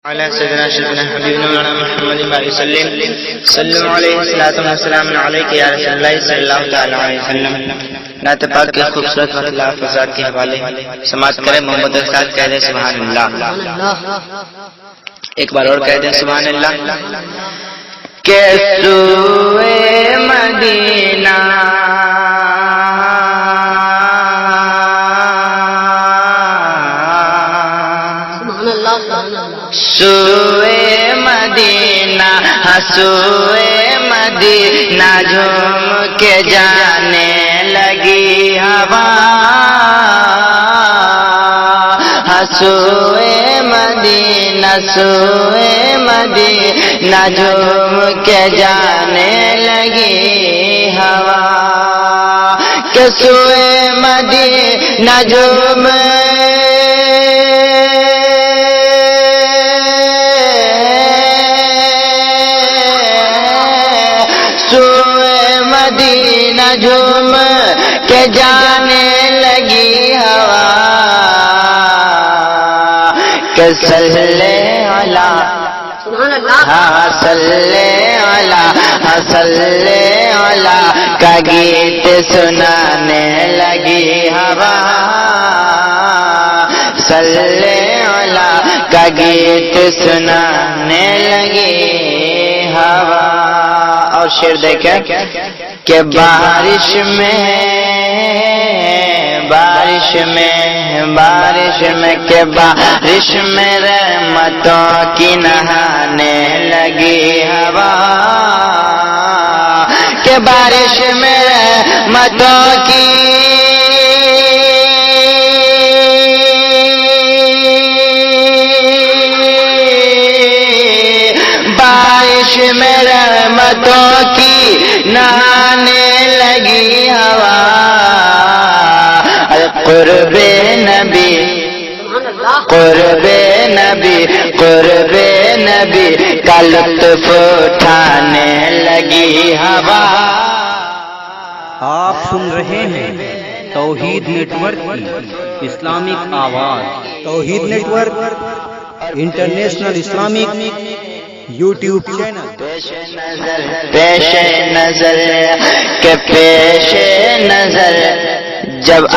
على سيدنا شيخنا حبيبنا مولانا محمد وسلم صلوا عليه الصلاة والسلام عليك يا رسول الله صلی اللہ تعالی علیہ وسلم. نعت پاک کے خوبصورت مطلع فضات کے حوالے سماعت کریں. محمد کے ساتھ کہہ دیں سبحان اللہ. ایک بار اور کہہ دیں سبحان اللہ. کہ سوئے مدینہ سوئے مدینہ سوئے مدینہ جھوم کے جانے لگی ہوا. سوئے مدینہ جھوم کے جانے لگی ہوا. کہ سوئے مدینہ جھوم مدینہ جھوم کے جانے لگی ہوا. کہ صلی علی صلی علی کا گیت سنانے لگی ہوا. صلی علی کا گیت سنانے لگی ہوا. اور شعر دیکھیں کہ بارش میں کہ بارش میں رحمتوں کی نہانے لگی ہوا. کہ بارش میں رحمتوں کی بارش میں رحمتوں کی نہانے لگی ہوا. قرب نبی کا لطف اٹھانے لگی ہوا. آپ سن رہے ہیں توحید نیٹ ورک کی اسلامک آواز. Tawheed network international Islamic YouTube channel. پیش نظر جب آ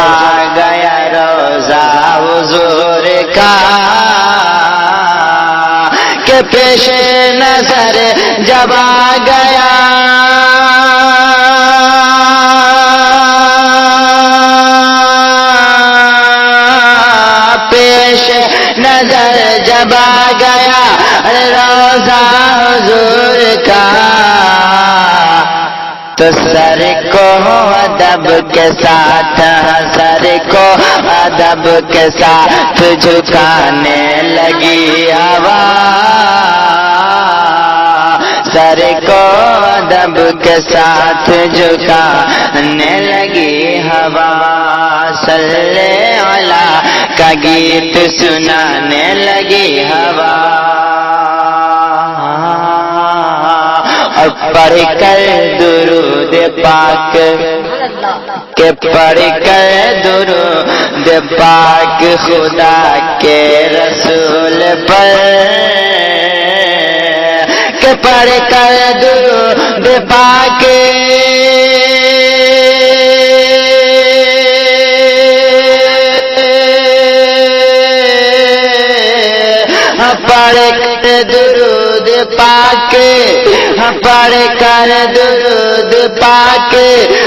گیا روزہ حضور کا. کہ پیش نظر جب آ گیا پیش نظر جب آ گیا روزہ حضور کا. تو سر کو ادب کے ساتھ جھکانے لگی ہوا. سر کو ادب کے ساتھ جھکانے لگی ہوا. صلی علی کا گیت سنانے لگی ہوا. اور پڑھ کر درود پاک کہ پڑھ کر درود پاک خدا کے رسول پر. کہ پڑھ کر درود پاک پڑھ کر درود پاک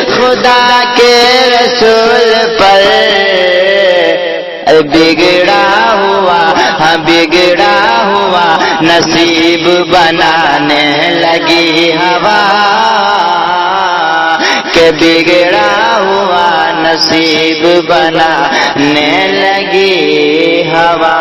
خدا کے رسول پر. بگڑا ہوا نصیب بنانے لگی ہوا. کہ بگڑا ہوا نصیب بنانے لگی ہوا.